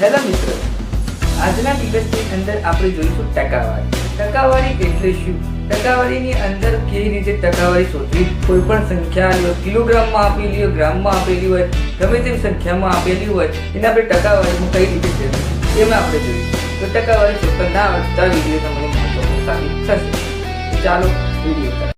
Hello મિત્રો, આજના દિવસની અંદર આપણે જોઈશું ટકાવારી. ટકાવારી એટલે શું? ટકાવારીની અંદર કેવી રીતે ટકાવારી શોધવી? કોઈ પણ સંખ્યા કિલોગ્રામમાં આપેલી હોય, ગ્રામમાં આપેલી હોય, ગમે તેવી સંખ્યામાં આપેલી હોય એને આપણે ટકાવારીમાં કઈ રીતે ફેરવવી એમાં આપણે જોઈશું. તો ટકાવારી શોધતા ના આવડતા વિડીયો તમને મહત્વપૂર્ણ સાબિત થશે. ચાલો વિડીયો.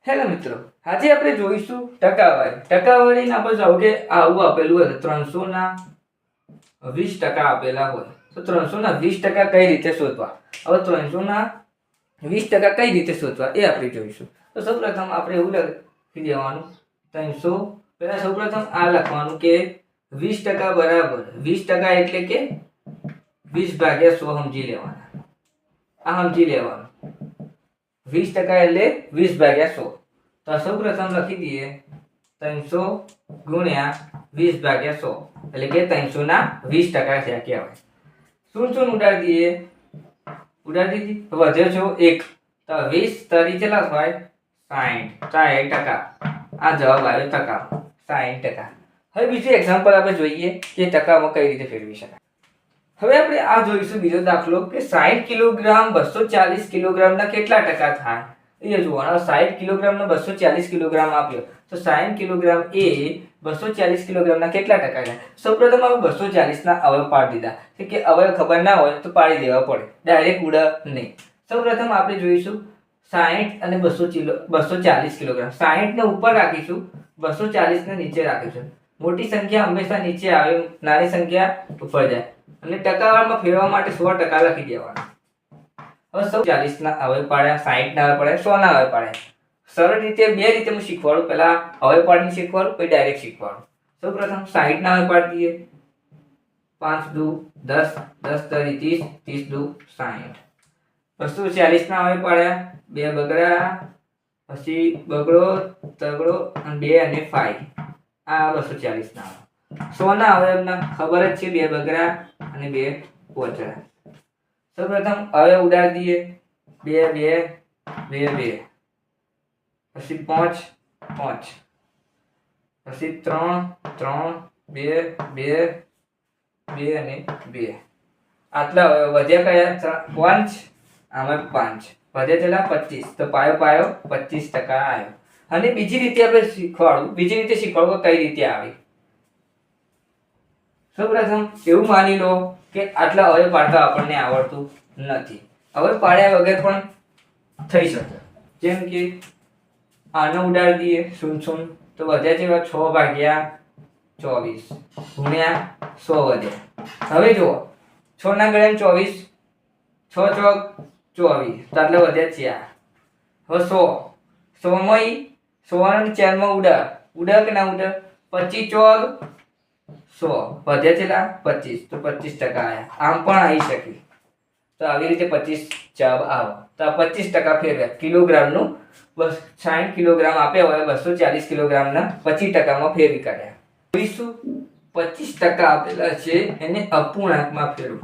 હેલો મિત્રો, આજે આપણે જોઈશું ટકાવારી. ટકાવારીને આપણે જાઓ કે આવું આપેલું હોય 320% આપેલા હોય તો 320% કઈ રીતે શોધવા? હવે 320% કઈ રીતે શોધવા એ આપણે જોઈશું. તો સૌપ્રથમ આપણે એવું લખી દેવાનું 300. પહેલા સૌપ્રથમ આ લખવાનું કે 20% બરાબર 20% એટલે કે 20/100 સમજી લેવાના. આ સમજી લેવાનું 20% એટલે 20/100. તો સૌપ્રથમ લખી દઈએ 300 ગુણ્યા 20/100 એટલે કે 320% થયા કહેવાય. શું શું ઉડાડી દઈએ? ઉડાડી દીધી. વધે છો 1 તો 20 તરી કેટલા થાય? 60%. આ જવાબ આવ્યો ટકા 60%. હવે બીજું એક્ઝામ્પલ આપણે જોઈએ કે ટકામાં કઈ રીતે ફેરવી શકાય. હવે આપણે આ જોઈશું બીજો દાખલો કે 60 કિલોગ્રામ 240 કિલોગ્રામના કેટલા ટકા થાય? એ જોવાનું. 60 કિલોગ્રામનો 240 કિલોગ્રામ આપ્યો તો 60 કિલોગ્રામ એ 240 કિલોગ્રામના કેટલા ટકા થાય? સૌપ્રથમ આપણે 240 ના અવયવ પાડી દીધા કે અવયવ ખબર ના હોય તો પાડી દેવા પડે, ડાયરેક્ટ ઉડા નહીં. સૌપ્રથમ આપણે જોઈશું 60 અને 240 કિલોગ્રામ. 60 ને ઉપર રાખીશું, 240 ને નીચે રાખીશું. મોટી સંખ્યા હંમેશા નીચે આવે, નાની સંખ્યા ઉપર જાય. અને ટકાવારીમાં ફેરવવા માટે 100% લખી દેવાના. હવે 140 ના અવયવ પાડ્યા, 60 ના અવયવ પાડ્યા, 100 ના અવયવ પાડ્યા. સરળ રીતે બે રીતે હું શીખવાડું. પહેલા અવયવ પાડીને શીખવાડું, પછી ડાયરેક્ટ શીખવાડું. સૌપ્રથમ 60 ના અવયવ પાડી દઈએ. 5 દુ 10, 10 તરી 30, 30 દુ 60. 240 ના અવયવ પાડ્યા, 2 બગડા, પછી બગડો, તગડો અને 2 અને 5. આ 240 ના અવયવ. 100 ના અવયવના ખબર જ છે, 2 બગડા અને 2 પોચડા. સૌપ્રથમ અવયવ ઉડાડી દઈએ. 2 2 2 2, પછી 5 5, પછી 3 3 2 2 2 અને 2. આટલા અવયવ વધ્યા કયા? 5. આમાં 5 વધ્યા કેટલા? 25. તો પાયો 25% આવ્યો. અને બીજી રીતે આપણે શીખવાડું, કઈ રીતે આવે. સૌપ્રથમ એવું માની લો કે આટલા અવયવ પાડતા આપણને આવડતું નથી. અવયવ પાડ્યા વગર પણ થઈ શકે. જેમ કે આનો ઉડાડી દઈએ 0 તો વધ્યા છે 6/24 ગુણ્યા 100 વધ્યા. હવે જુઓ 6 ના ગળે 24, 6 ચોક 24 તો આટલા વધ્યા છે. હવે 100 માં 100 અને 4 માં ઉડા કે ના ઉડા? 25 ચોક 100 વધ્યા છે 25 તો 25% આયા. આમ પણ આવી શકે. તો આવી રીતે 25 જવાબ આવે. તો આ 25% ફેરવ્યા. કિલોગ્રામનું 60 કિલોગ્રામ આપ્યા હોય 240 કિલોગ્રામના 25%માં ફેરવી કાઢ્યા. જોઈશું 25% આપેલા છે એને અપૂર્ણાંકમાં ફેરવો.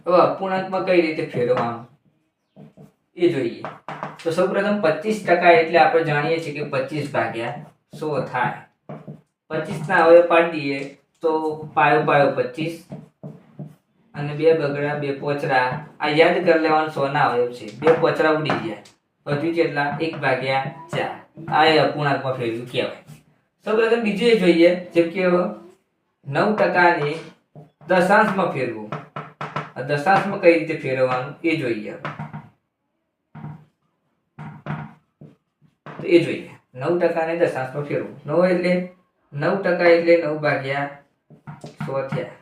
હવે અપૂર્ણાંકમાં કઈ રીતે ફેરવવાનું એ જોઈએ. તો સૌપ્રથમ 25% એટલે આપણે જાણીએ છીએ કે 25/100 થાય. 25 ના અવયવ પાડી દઈએ તો પાયો 25 અને 2 બગડા 2 પોચડા. આ યાદ કરી લેવાનું 100 ના અવયવ છે. 2 પોચડા ઉડી ગયા. વધ્યું કેટલા? 1/4. આ એ અપૂર્ણાંકમાં ફેરવ્યું કહેવાય. સૌપ્રથમ બીજું એ જોઈએ જેમ કે 9% ને દશાંશમાં ફેરવું. આ દશાંશમાં કઈ રીતે ફેરવવાનું એ જોઈએ. તો એ જોઈએ 9% ને દશાંશમાં ફેરવું. 9 એટલે 9% એટલે 9/100 થયા.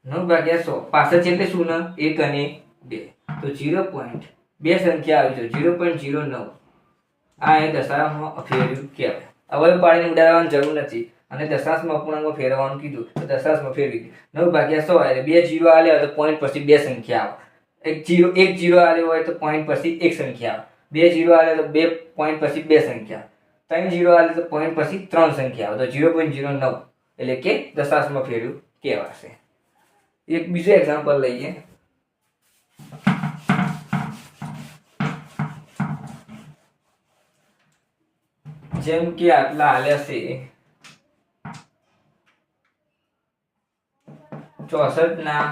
9/100 પાછળ છે એટલે શું? 1 અને 2 તો 0.2 સંખ્યા આવી છે 0.09. આ એ દશાંશમાં ફેરવ્યું કહેવાય. અવયવ પાડીને ઉડાડવાની જરૂર નથી અને દશાંશમાં અપૂર્ણાંકમાં ફેરવવાનું કીધું તો દશાંશમાં ફેરવી. 9/100 એટલે 2 0 આલે તો પોઈન્ટ પછી 2 સંખ્યા આવે. 1 0 આલ્યો હોય તો પોઈન્ટ પછી 1 સંખ્યા આવે. 2 0 આલે તો 2 પોઈન્ટ પછી 2 સંખ્યા. 3 0 આલે તો પોઈન્ટ પછી 3 સંખ્યા આવે. તો 0.09 એટલે કે દશાંશમાં ફેરવ્યું કહેવાશે. એક બીજું એક્ઝામ્પલ લઈએ. જેમ કે આટલા આલ્યા છે 64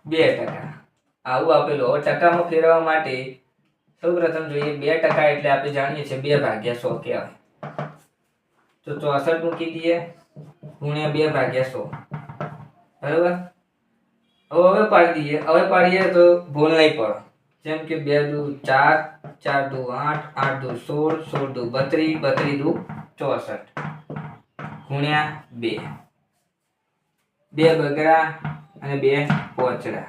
2%. આવું આપેલું. હવે ટકામાં ફેરવવા માટે સૌપ્રથમ જોઈએ 2% એટલે આપણે જાણીએ છીએ 2/100 કહેવાય. તો 64 મૂકી દઈએ ગુણ્યા 2/100. બરાબર. હવે પાડી દઈએ. હવે પાડીએ તો ભૂલ નહીં પડે. જેમ કે 2 દુ 4, 4 દુ 8, 8 દુ 16, 16 દુ 32, 32 દુ 64 ગુણ્યા 2. 2 બગડા અને 2 પોચડા.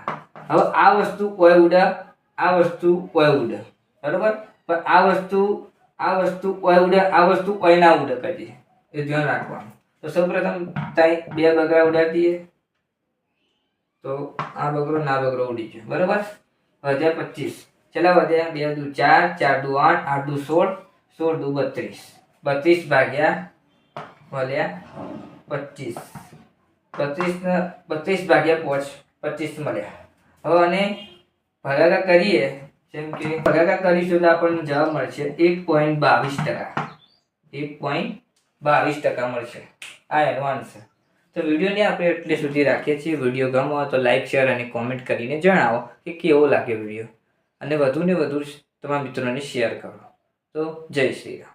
હવે આ વસ્તુ કોઈ ઉડા, આ વસ્તુ કોઈ ઉડા. બરોબર. પણ આ વસ્તુ કોઈ ઉડા, આ વસ્તુ કોઈ ના ઉડા કરી. એ ધ્યાન રાખવાનું. તો સૌપ્રથમ 2 બગડા ઉડાડી દઈએ. તો આ બગડો ના બગડો ઉડી ગયો. બરોબર. વધ્યા 25. ચલા વધ્યા 2 દુ 4, 4 દુ 8, 8 દુ 16, 16 દુ 32. 32 ભાગ્યા મળ્યા 25. 32 ભાગ્યા 5 25 મળ્યા. હવે આને ભાગાકાર કરીએ. જેમ કે ભાગાકાર કરીશું તો આપણને જવાબ મળશે 1.22%. 1.22% મળશે. આ એનો આન્સર. તો વિડીયોને આપણે એટલે સુધી રાખીએ છીએ. વિડીયો ગમો તો લાઈક, શેર અને કોમેન્ટ કરીને જણાવો કે કેવો લાગ્યો વિડીયો, અને વધુને વધુ તમારા મિત્રોને શેર કરો. તો જય શ્રી રામ.